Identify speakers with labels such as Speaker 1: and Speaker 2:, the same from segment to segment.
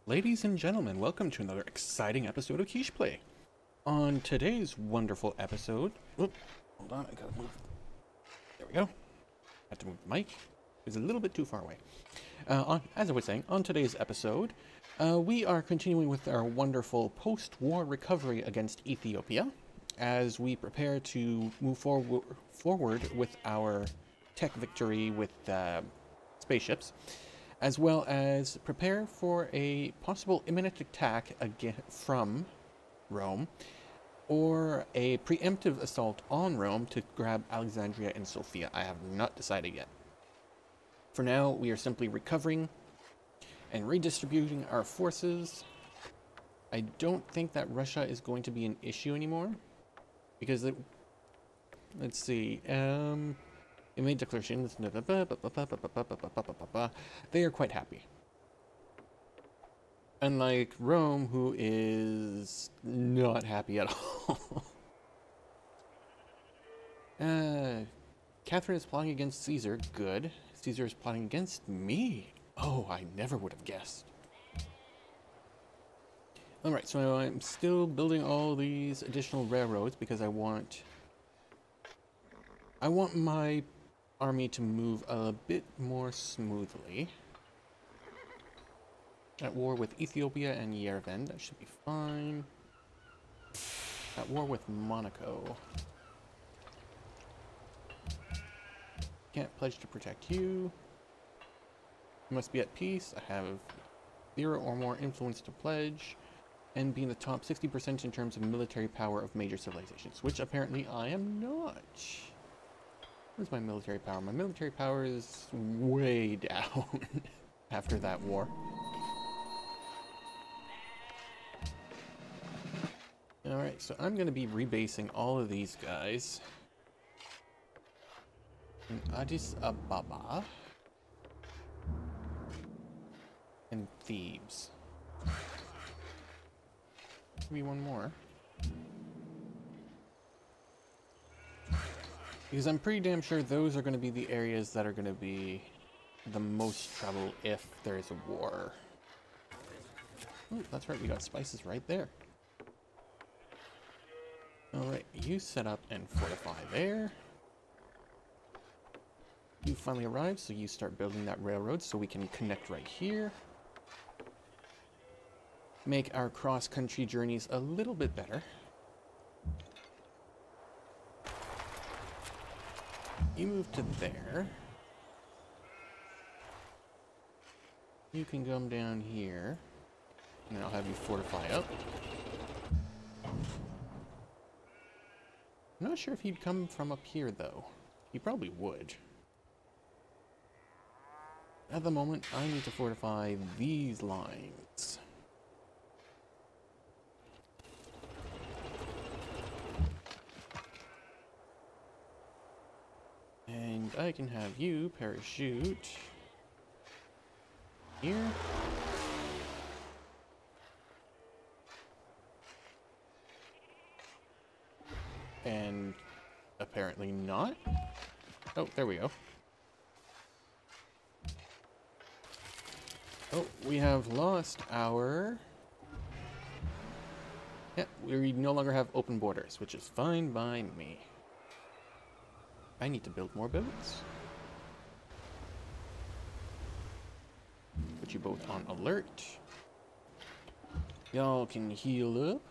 Speaker 1: Ladies and gentlemen, welcome to another exciting episode of KeeshPlay. On today's wonderful episode, hold on, I gotta move. There we go. Had to move the mic. It was a little bit too far away. As I was saying, on today's episode, we are continuing with our wonderful post-war recovery against Ethiopia as we prepare to move forward with our tech victory with spaceships, as well as prepare for a possible imminent attack again from Rome, or a preemptive assault on Rome to grab Alexandria and Sofia. I have not decided yet. For now, we are simply recovering and redistributing our forces. I don't think that Russia is going to be an issue anymore, because let's see, they made declarations. They are quite happy. Unlike Rome, who is not happy at all. Catherine is plotting against Caesar. Good. Caesar is plotting against me. Oh, I never would have guessed. Alright, so I'm still building all these additional railroads because I want my army to move a bit more smoothly. At war with Ethiopia and Yerevan, that should be fine. At war with Monaco. Can't pledge to protect you. You must be at peace. I have 0 or more influence to pledge. And be in the top 60% in terms of military power of major civilizations, which apparently I am not. Where's my military power? My military power is way down after that war. Alright, so I'm going to be rebasing all of these guys in Addis Ababa and Thebes. Maybe one more. Because I'm pretty damn sure those are going to be the areas that are going to be the most trouble if there's a war. Oh, that's right, we got spices right there. Alright, you set up and fortify there. You finally arrived, so you start building that railroad so we can connect right here. Make our cross-country journeys a little bit better. You move to there. You can come down here. And then I'll have you fortify up. I'm not sure if he'd come from up here, though. He probably would. At the moment, I need to fortify these lines. And I can have you parachute here. And apparently not. Oh, there we go. Oh, we have lost our... Yeah, we no longer have open borders, which is fine by me. I need to build more boats. Put you both on alert. Y'all can heal up.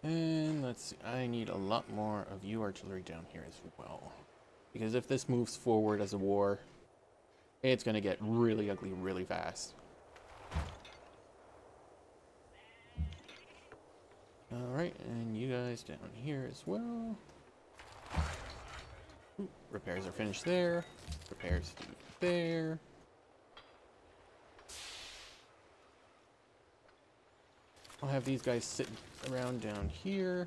Speaker 1: And let's see, I need a lot more of you artillery down here as well. Because if this moves forward as a war, it's going to get really ugly really fast. Alright, and you guys down here as well. Ooh, repairs are finished there. Repairs do there. I'll have these guys sit around down here.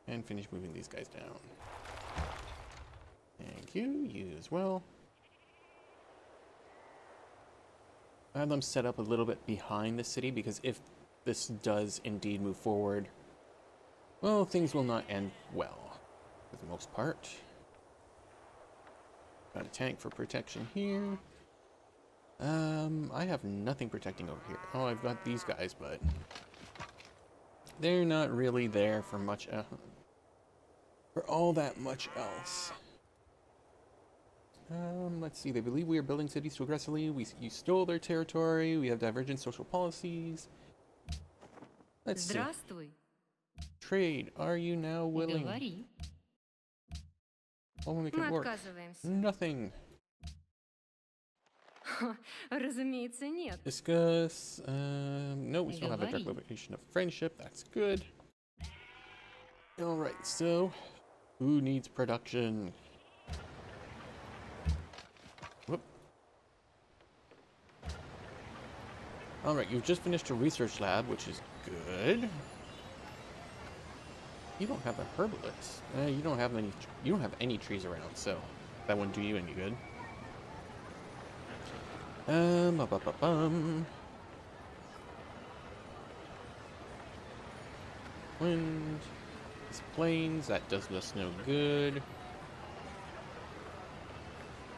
Speaker 1: And finish moving these guys down. Thank you. You as well. I have them set up a little bit behind the city because if this does indeed move forward, well, things will not end well for the most part. Got a tank for protection here. I have nothing protecting over here. Oh, I've got these guys, but they're not really there for much, for all that much else. Let's see. They believe we are building cities too aggressively. You stole their territory. We have divergent social policies. Let's see. Trade. Are you now willing? What will make it work? Nothing. Discuss. No, we still have a declaration of friendship. That's good. Alright, so who needs production? Whoop. Alright, you've just finished a research lab, which is good. You don't have a herbalist. You don't have any trees around, so that wouldn't do you any good. Wind. These plains, that does us no good.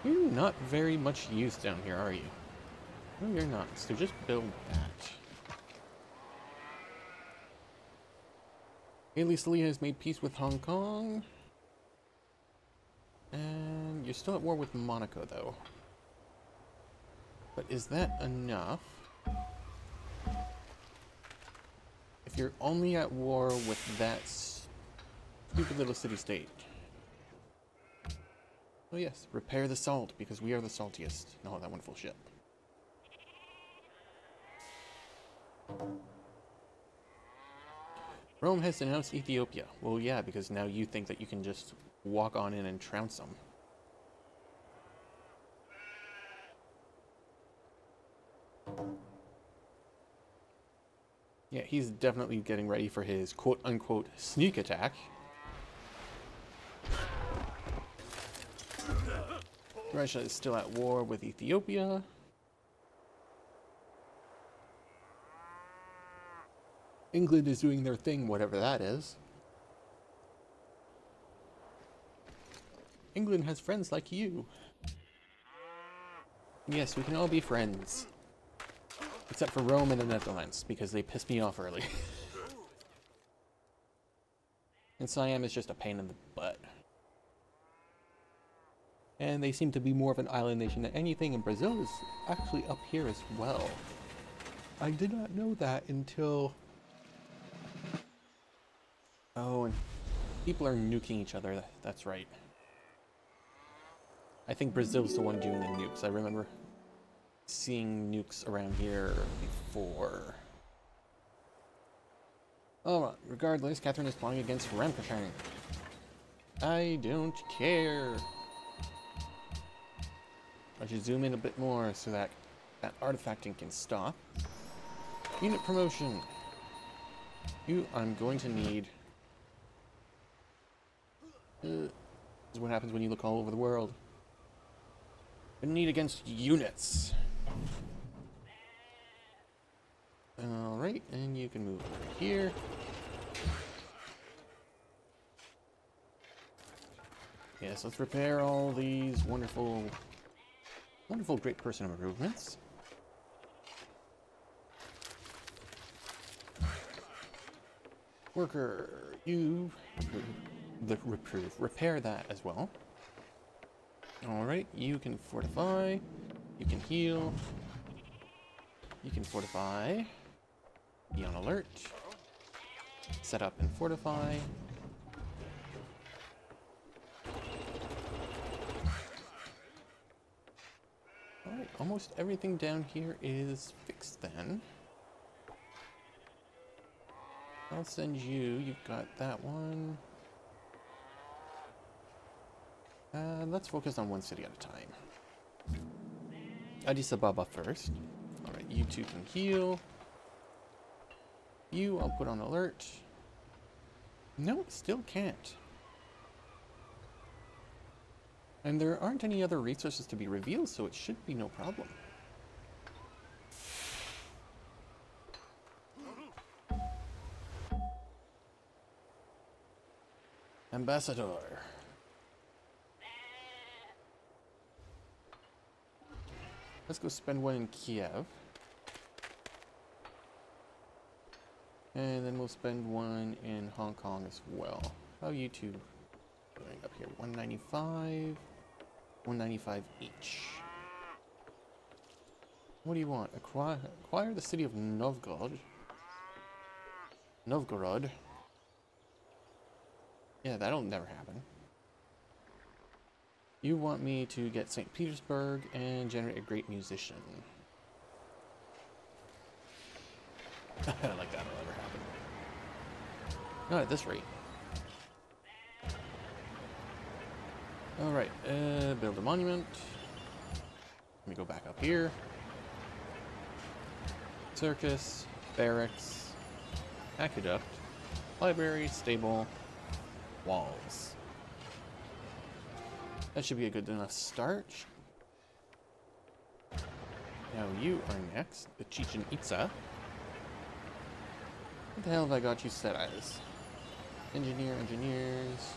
Speaker 1: You're not very much use down here, are you? No, you're not. So just build that. Haley Celia has made peace with Hong Kong. And you're still at war with Monaco, though. But is that enough? If you're only at war with that stupid little city-state. Oh yes, repair the salt, because we are the saltiest. No, that wonderful ship. Rome has denounced Ethiopia. Well, yeah, because now you think that you can just walk on in and trounce them. Yeah, he's definitely getting ready for his quote-unquote sneak attack. Russia is still at war with Ethiopia. England is doing their thing, whatever that is. England has friends like you. Yes, we can all be friends. Except for Rome and the Netherlands, because they pissed me off early. And Siam is just a pain in the butt. And they seem to be more of an island nation than anything, and Brazil is actually up here as well. I did not know that until... Oh, and people are nuking each other, that's right. I think Brazil's the one doing the nukes. I remember seeing nukes around here before. Oh, regardless, Catherine is plotting against Ramkashang. I don't care. I should zoom in a bit more so that that artifacting can stop. Unit promotion. You, I'm going to need. This is what happens when you look all over the world. I need against units. Alright, and you can move over here. Yes, let's repair all these wonderful great person improvements. Worker, you repair that as well. Alright, you can fortify, you can heal, you can fortify, be on alert, set up and fortify. Alright, almost everything down here is fixed then. I'll send you, you've got that one. Let's focus on one city at a time. Addis Ababa first. Alright, you two can heal. You, I'll put on alert. No, still can't. And there aren't any other resources to be revealed, so it should be no problem. Ambassador. Let's go spend one in Kiev. And then we'll spend one in Hong Kong as well. How are you two doing up here? 195. 195 each. What do you want? Acquire the city of Novgorod. Novgorod. Yeah, that'll never happen. You want me to get St. Petersburg and generate a great musician. I don't like that'll ever happen. Not at this rate. Alright, build a monument. Let me go back up here. Circus, barracks, aqueduct, library, stable, walls. That should be a good enough start. Now you are next, the Chichen Itza. What the hell have I got you set as? Engineers.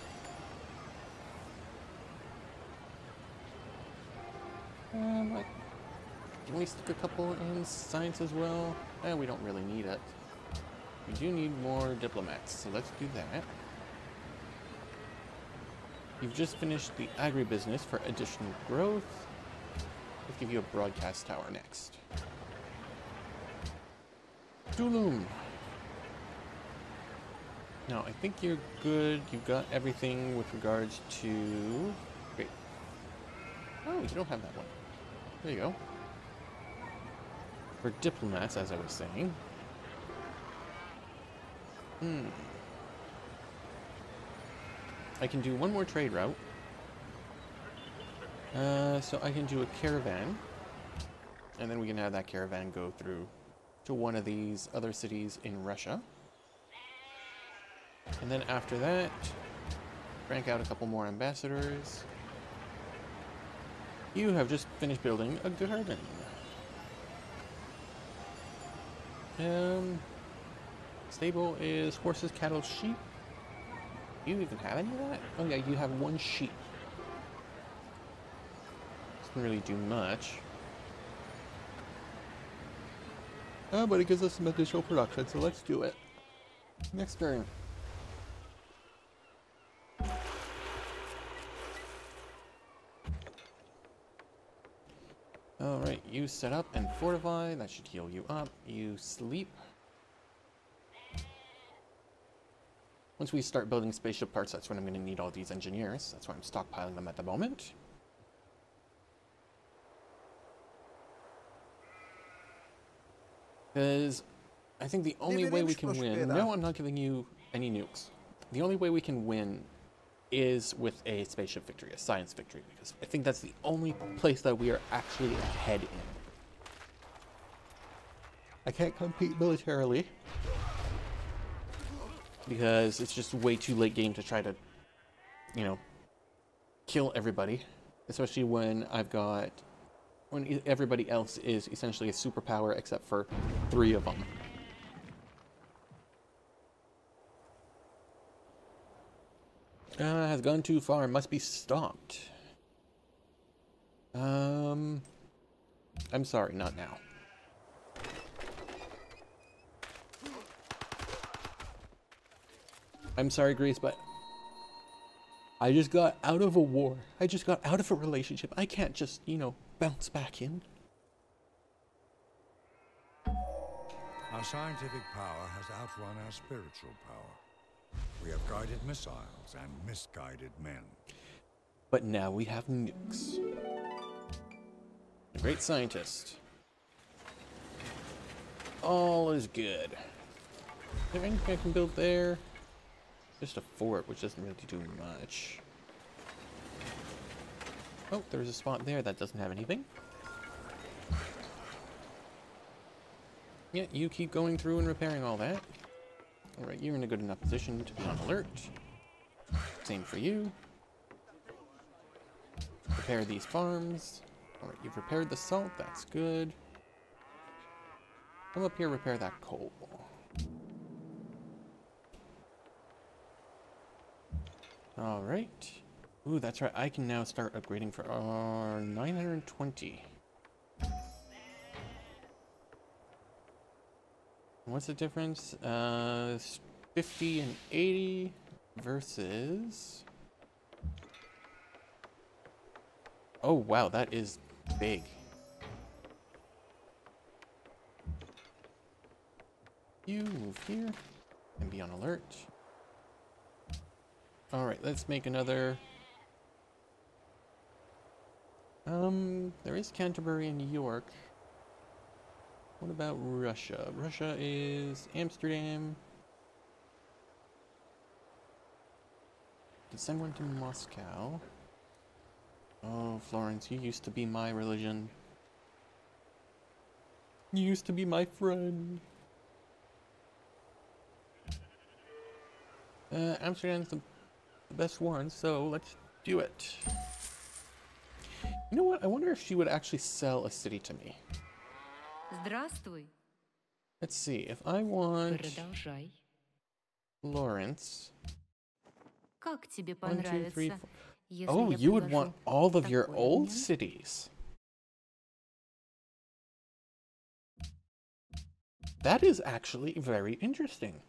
Speaker 1: Can we stick a couple in science as well? We don't really need it. We do need more diplomats, so let's do that. You've just finished the agribusiness for additional growth. Let's give you a broadcast tower next. Tulum. Now, I think you're good. You've got everything with regards to... Great. Oh, you don't have that one. There you go. For diplomats, as I was saying. I can do one more trade route. So I can do a caravan. And then we can have that caravan go through to one of these other cities in Russia. And then after that, crank out a couple more ambassadors. You have just finished building a garden. Stable is horses, cattle, sheep. Do you even have any of that? Oh yeah, you have one sheep. Doesn't really do much. But it gives us some additional production, so let's do it. Next turn. Alright, you set up and fortify. That should heal you up. You sleep. Once we start building spaceship parts, that's when I'm going to need all these engineers. That's why I'm stockpiling them at the moment. Because I think the only way we can win... No, I'm not giving you any nukes. The only way we can win is with a spaceship victory, a science victory, because I think that's the only place that we are actually ahead in. I can't compete militarily because it's just way too late game to try to, you know, kill everybody, especially when when everybody else is essentially a superpower except for 3 of them. Has gone too far, must be stopped. I'm sorry, not now. I'm sorry, Greece, but I just got out of a war. I just got out of a relationship. I can't just, you know, bounce back in.
Speaker 2: Our scientific power has outrun our spiritual power. We have guided missiles and misguided men.
Speaker 1: But now we have nukes. A great scientist. All is good. Is there anything I can build there? Just a fort, which doesn't really do much. Oh, there's a spot there that doesn't have anything. Yeah, you keep going through and repairing all that. Alright, you're in a good enough position to be on alert. Same for you. Repair these farms. Alright, you've repaired the salt, that's good. Come up here, repair that coal. Alright. Ooh, that's right, I can now start upgrading for 920. What's the difference? 50 and 80 versus... Oh wow, that is big. You move here and be on alert. Alright, let's make another... there is Canterbury and York. What about Russia? Russia is Amsterdam. Can send one to Moscow. Oh, Florence, you used to be my religion. You used to be my friend. Amsterdam's the best one, so let's do it. You know what? I wonder if she would actually sell a city to me.
Speaker 3: Здравствуй.
Speaker 1: Let's see, if I want
Speaker 3: Продолжай.
Speaker 1: Florence.
Speaker 3: Как тебе
Speaker 1: 1, 2, 3, 4.
Speaker 3: понравится, если
Speaker 1: Oh,
Speaker 3: я
Speaker 1: you would
Speaker 3: предложу
Speaker 1: want all of your
Speaker 3: такой
Speaker 1: old
Speaker 3: обмен?
Speaker 1: cities. That is actually very interesting.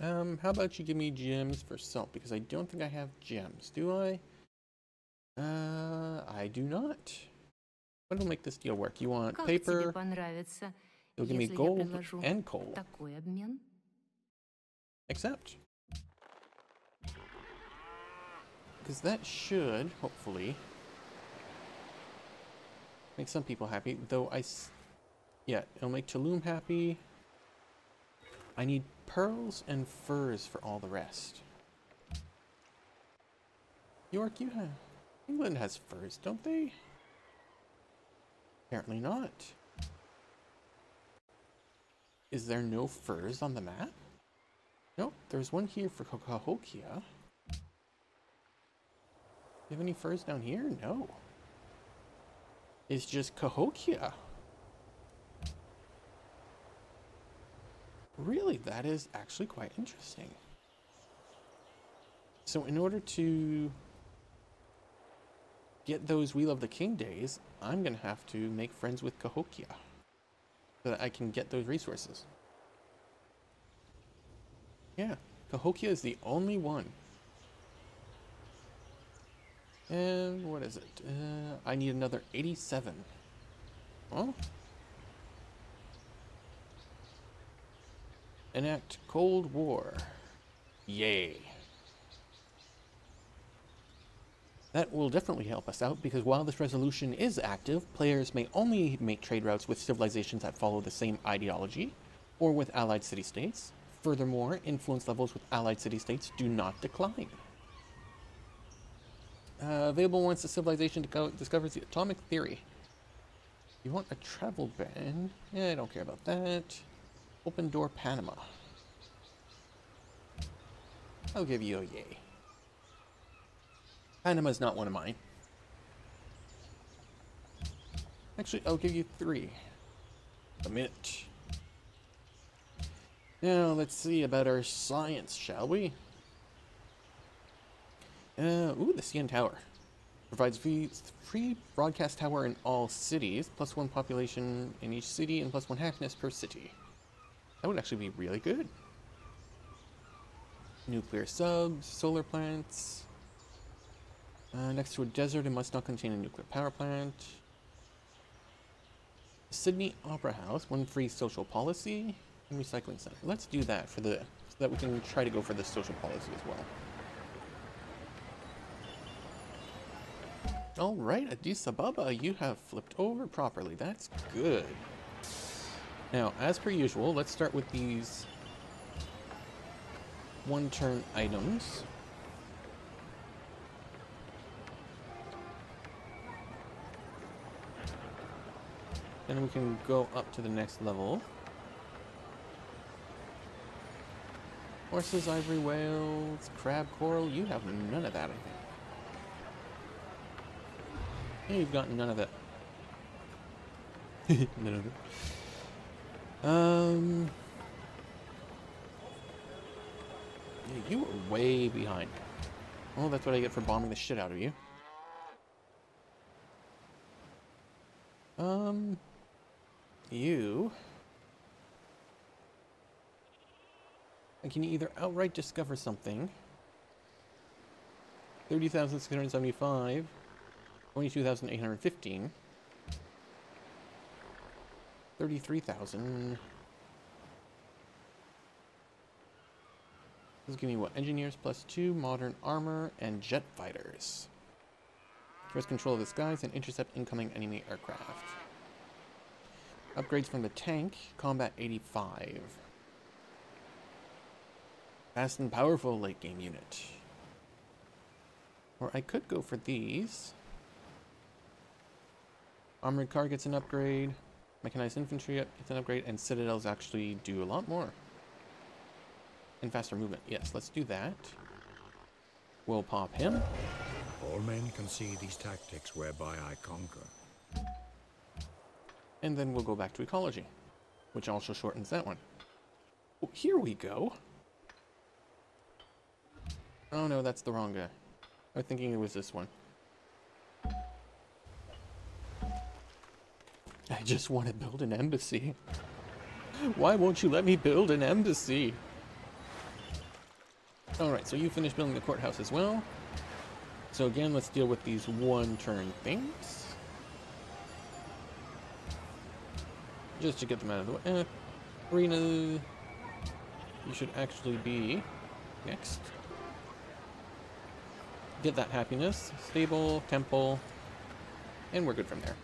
Speaker 1: How about you give me gems for salt? Because I don't think I have gems, do I? I do not. What'll make this deal work? You want
Speaker 3: Как тебе
Speaker 1: paper?
Speaker 3: понравится,
Speaker 1: You'll give me
Speaker 3: если я
Speaker 1: gold
Speaker 3: предложу
Speaker 1: and coal.
Speaker 3: такой обмен?
Speaker 1: Accept. Because that should, hopefully, make some people happy. Though yeah, it'll make Tulum happy. I need pearls and furs for all the rest. York, you have... England has furs, don't they? Apparently not. Is there no furs on the map? Nope, there's one here for Cahokia. You have any furs down here? No. It's just Cahokia. Really, that is actually quite interesting. So in order to get those We Love the King days, I'm going to have to make friends with Cahokia so that I can get those resources. Yeah, Cahokia is the only one. And what is it? I need another 87. Well, enact Cold War. Yay. That will definitely help us out, because while this resolution is active, players may only make trade routes with civilizations that follow the same ideology, or with allied city-states. Furthermore, influence levels with allied city-states do not decline. Available once the civilization discovers the atomic theory. You want a travel ban? Yeah, I don't care about that. Open door Panama. I'll give you a yay. Panama's not one of mine. Actually, I'll give you 3. Submit. Now, let's see about our science, shall we? Ooh, the CN Tower. Provides free broadcast tower in all cities, +1 population in each city, and +1 happiness per city. That would actually be really good. Nuclear subs, solar plants. Next to a desert, it must not contain a nuclear power plant. Sydney Opera House, 1 free social policy, and recycling center. Let's do that for so that we can try to go for the social policy as well. Alright, Addis Ababa, you have flipped over properly. That's good. Now, as per usual, let's start with these 1-turn items. Then we can go up to the next level. Horses, ivory whales, crab, coral. You have none of that, I think. Yeah, you've got none of it. None of it. Yeah, you are way behind. Oh, that's what I get for bombing the shit out of you. You... I can either outright discover something. 30,675. 22,815. 33,000. This is giving me what? Engineers +2, modern armor, and jet fighters. First control of the skies and intercept incoming enemy aircraft. Upgrades from the tank, combat 85. Fast and powerful late game unit. Or I could go for these. Armored car gets an upgrade. Mechanized infantry gets an upgrade. And citadels actually do a lot more. And faster movement. Yes, let's do that. We'll pop him.
Speaker 2: All men can see these tactics whereby I conquer.
Speaker 1: And then we'll go back to ecology, which also shortens that one. Oh, here we go. Oh no, that's the wrong guy. I was thinking it was this one. I just want to build an embassy. Why won't you let me build an embassy? Alright, so you finished building the courthouse as well. So again, let's deal with these one-turn things. Just to get them out of the way. Arena, you should actually be next. Get that happiness. Stable, temple, and we're good from there.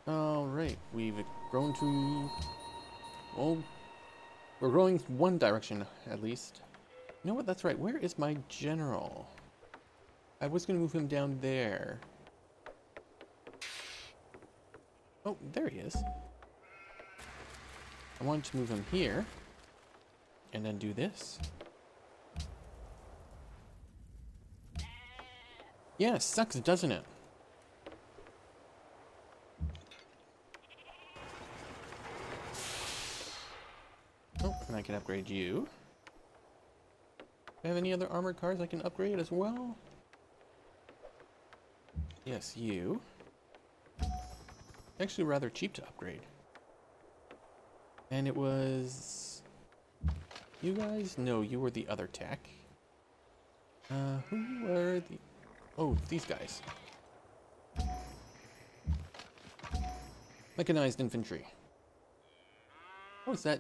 Speaker 1: Alright, we've grown to... well, we're growing one direction, at least. You know what, that's right. Where is my general? I was going to move him down there. Oh, there he is. I wanted to move him here. And then do this. Yeah, sucks, doesn't it? Oh, and I can upgrade you. Do I have any other armored cars I can upgrade as well? Yes, you. Actually rather cheap to upgrade. And it was... you guys? No, you were the other tech. Who were the... oh, these guys. Mechanized infantry. Oh, is that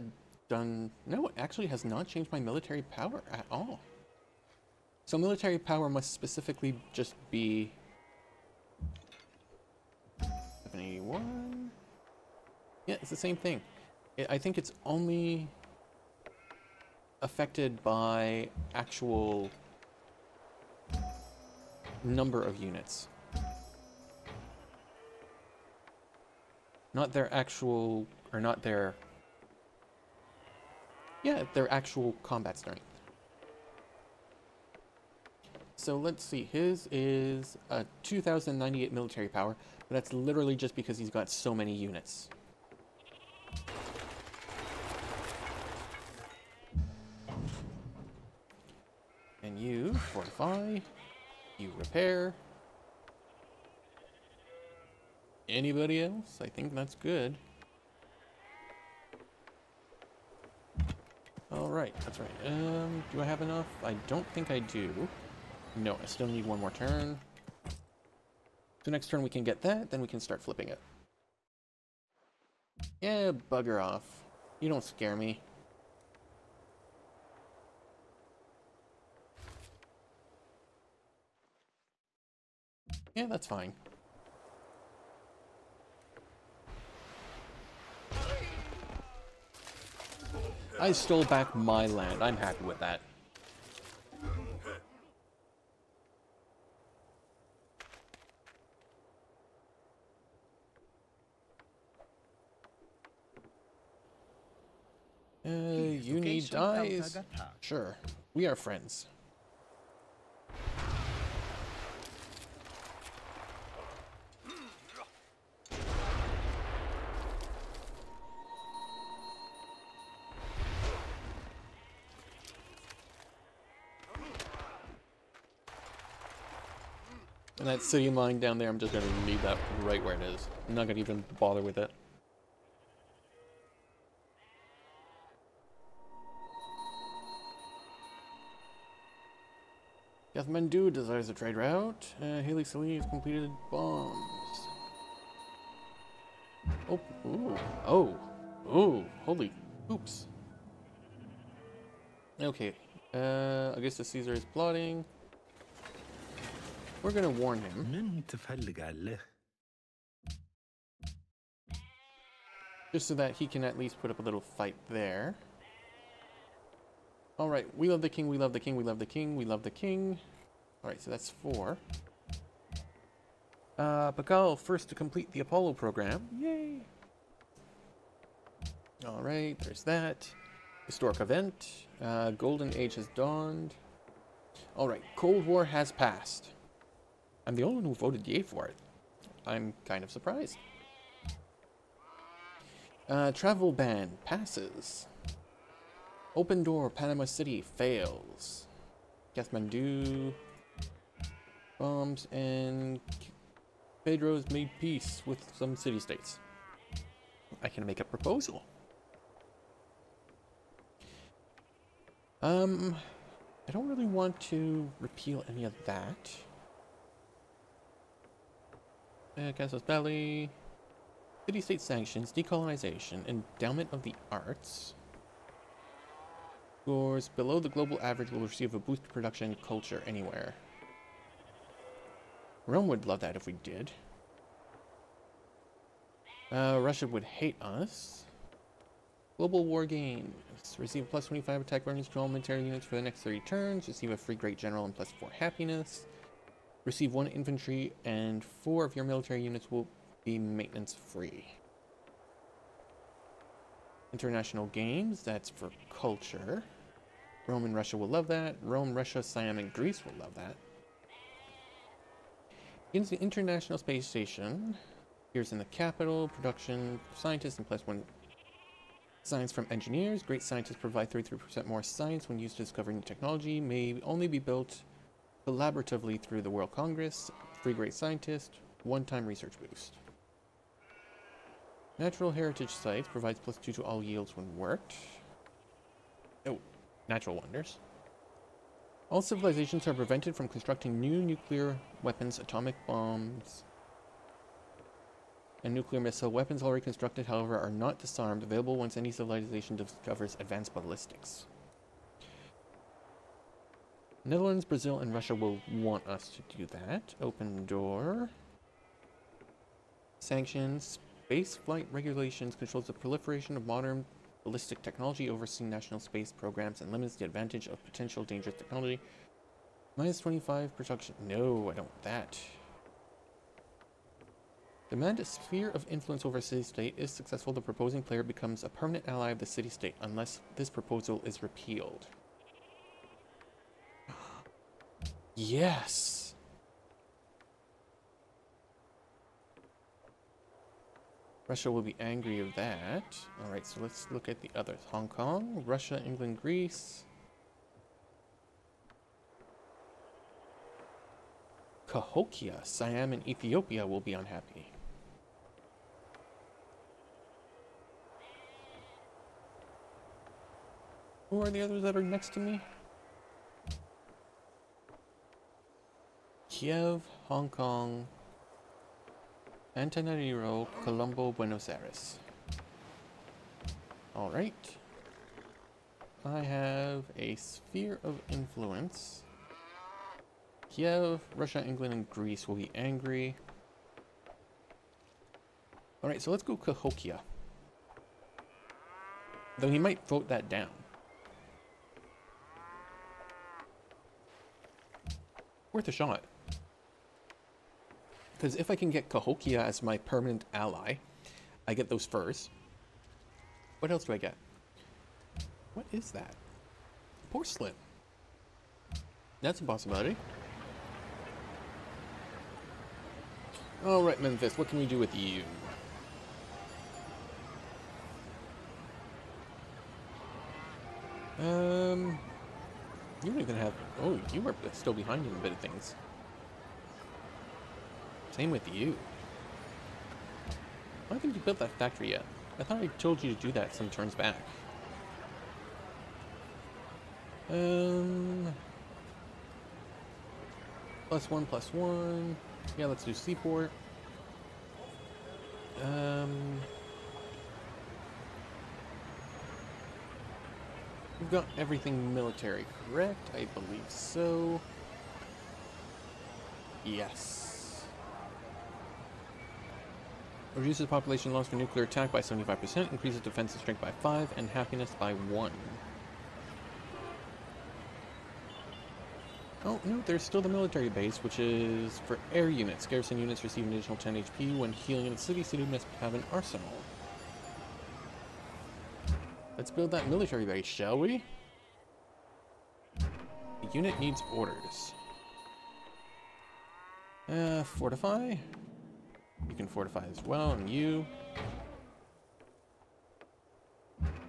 Speaker 1: done? No, it actually has not changed my military power at all. So military power must specifically just be 781. Yeah, it's the same thing. I think it's only affected by actual number of units. Not their actual, or not their, yeah, their actual combat strength. So let's see, his is a 2,098 military power, but that's literally just because he's got so many units. And you fortify, you repair. Anybody else? I think that's good. Alright, that's right. Do I have enough? I don't think I do. No, I still need one more turn. So next turn we can get that, then we can start flipping it. Yeah, bugger off. You don't scare me. Yeah, that's fine. I stole back my land. I'm happy with that. dies, sure, we are friends. And that city line down there, I'm just gonna leave that right where it is. I'm not gonna even bother with it. Kathmandu desires a trade route. Haley Celine has completed bombs. Oh, ooh, oh, oh, holy oops. Okay, Augustus Caesar is plotting. We're gonna warn him. Just so that he can at least put up a little fight there. Alright, we love the king, we love the king, we love the king, we love the king. Alright, so that's 4. Pakal first to complete the Apollo program. Yay! Alright, there's that. Historic event. Golden Age has dawned. Alright, Cold War has passed. I'm the only one who voted yay for it. I'm kind of surprised. Travel ban passes. Open door, Panama City fails. Kathmandu bombs, and Pedro's made peace with some city-states. I can make a proposal. I don't really want to repeal any of that. Casus Belli, city-state sanctions, decolonization, endowment of the arts. Scores below the global average will receive a boost to production culture anywhere. Rome would love that if we did. Russia would hate us. Global war gains. Receive a plus 25 attack bonus to all military units for the next 30 turns. Receive a free great general and plus 4 happiness. Receive 1 infantry and 4 of your military units will be maintenance free. International games, that's for culture. Rome and Russia will love that. Rome, Russia, Siam, and Greece will love that. Against the International Space Station. Here's in the capital. Production, scientists, and plus 1 science from engineers. Great scientists provide 33% more science when used to discover new technology. May only be built collaboratively through the World Congress. Free great scientist. One-time research boost. Natural heritage sites provides plus 2 to all yields when worked. Oh, natural wonders. All civilizations are prevented from constructing new nuclear weapons, atomic bombs, and nuclear missile weapons already constructed, however, are not disarmed, available once any civilization discovers advanced ballistics. Netherlands, Brazil, and Russia will want us to do that. Open door. Sanctions. Space flight regulations controls the proliferation of modern ballistic technology, overseeing national space programs, and limits the advantage of potential dangerous technology. Minus 25 production. No, I don't want that. Demand a sphere of influence over a city-state. Is successful, the proposing player becomes a permanent ally of the city-state, unless this proposal is repealed. Yes! Russia will be angry of that. Alright, so let's look at the others. Hong Kong, Russia, England, Greece. Cahokia, Siam, and Ethiopia will be unhappy. Who are the others that are next to me? Kiev, Hong Kong, Antananarivo, Colombo, Buenos Aires. Alright. I have a sphere of influence. Kiev, Russia, England, and Greece will be angry. Alright, so let's go Cahokia. Though he might vote that down. Worth a shot. Because if I can get Cahokia as my permanent ally, I get those furs. What else do I get? What is that? Porcelain. That's a possibility. Alright, Memphis, what can we do with you? You don't even have... Oh, you were still behind in a bit of things. Same with you. Why haven't you built that factory yet? I thought I told you to do that some turns back. +1, +1. Yeah, let's do seaport. We've got everything military, correct? I believe so. Yes. Reduces population loss for nuclear attack by 75%, increases defensive strength by 5, and happiness by 1. Oh, no, there's still the military base, which is for air units. Garrison units receive an additional 10 HP when healing in the city. City must have an arsenal. Let's build that military base, shall we? The unit needs orders. Fortify. You can fortify as well, and you.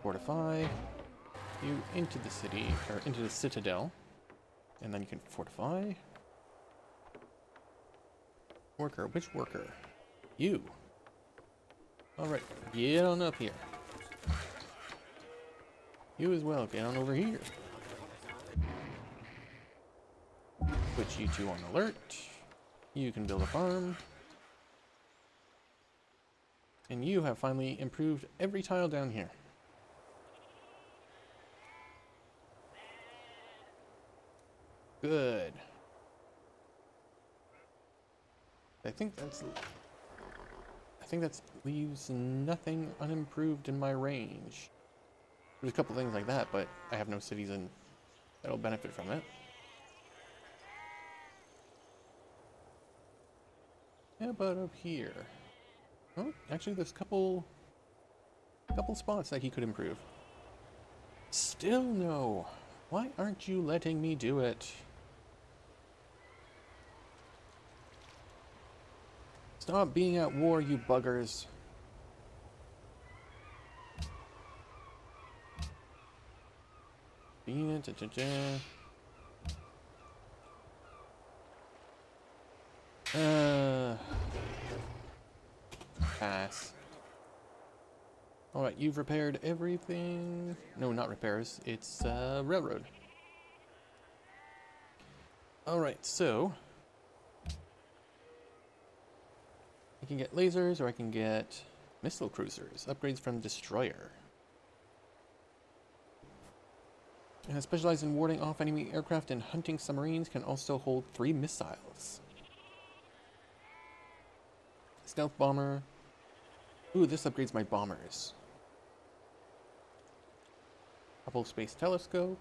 Speaker 1: Fortify. You into the city, or into the citadel. And then you can fortify. Worker, which worker? You. Alright, get on up here. You as well, get on over here. Put you two on alert. You can build a farm. And you have finally improved every tile down here. Good. I think that leaves nothing unimproved in my range. There's a couple things like that, but I have no cities in that'll benefit from it. How about up here? Oh, actually, there's a couple spots that he could improve. Still no. Why aren't you letting me do it? Stop being at war, you buggers. Pass. Alright, you've repaired everything. No, not repairs. It's railroad. Alright, so I can get lasers or I can get missile cruisers. Upgrades from destroyer. Specialized in warding off enemy aircraft and hunting submarines, can also hold 3 missiles. Stealth bomber. Ooh, this upgrades my bombers. Hubble space telescope.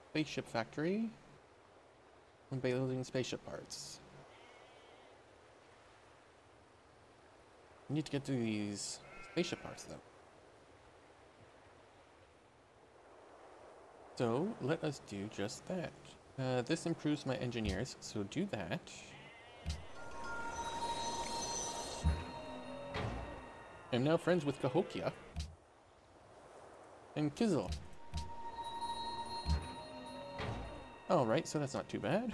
Speaker 1: Spaceship factory. And building spaceship parts. I need to get to these spaceship parts though. So, let us do just that. This improves my engineers, so do that. I'm now friends with Cahokia. And Kizzle. Alright, so that's not too bad.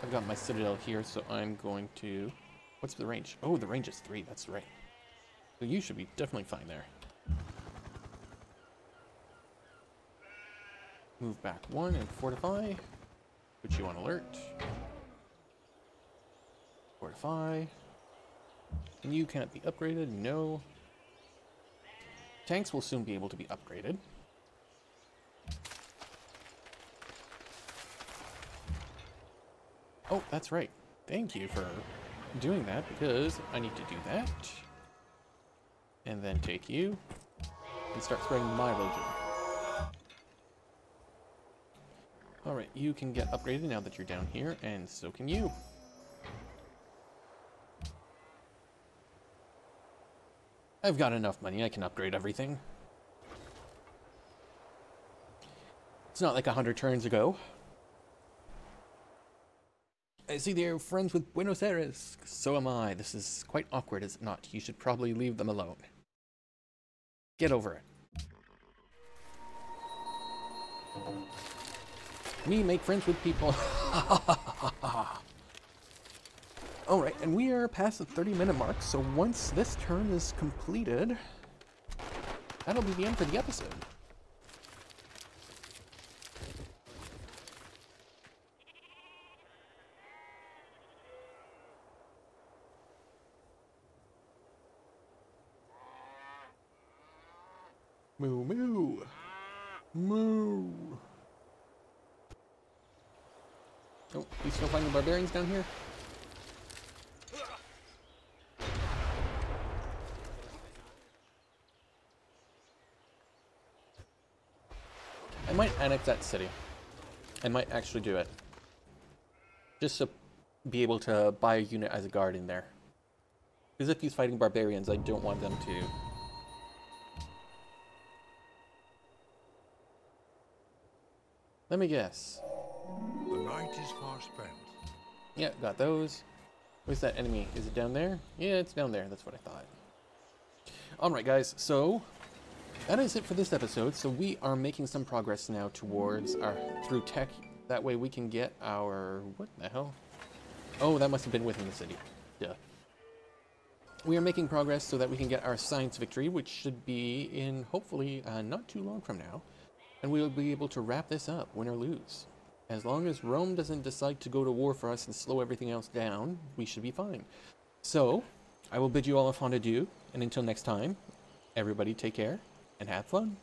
Speaker 1: I've got my citadel here, so I'm going to... What's the range? Oh, the range is 3, that's right. So you should be definitely fine there. Move back 1 and fortify. Put you on alert. Fortify. And you cannot be upgraded, no. Tanks will soon be able to be upgraded. Oh, that's right. Thank you for doing that, because I need to do that. And then take you and start spreading my religion. Alright, you can get upgraded now that you're down here, and so can you. I've got enough money, I can upgrade everything. It's not like 100 turns ago. I see they're friends with Buenos Aires. So am I. This is quite awkward, is it not? You should probably leave them alone. Get over it. Me make friends with people. Alright, and we are past the 30-minute mark, so once this turn is completed, that'll be the end for the episode. Moo moo. Moo. Oh, you still finding barbarians down here? I might annex that city. I might actually do it. Just to be able to buy a unit as a guard in there. Because if he's fighting barbarians, I don't want them to... Let me guess.
Speaker 2: The night is far spent.
Speaker 1: Yeah, got those. Where's that enemy? Is it down there? Yeah, it's down there. That's what I thought. Alright guys, so that is it for this episode. So we are making some progress now towards our through tech. That way we can get our... What the hell? Oh, that must have been within the city. Duh. We are making progress so that we can get our science victory, which should be in hopefully not too long from now. And we will be able to wrap this up, win or lose. As long as Rome doesn't decide to go to war for us and slow everything else down, we should be fine. So, I will bid you all a fond adieu, and until next time, everybody take care and have fun.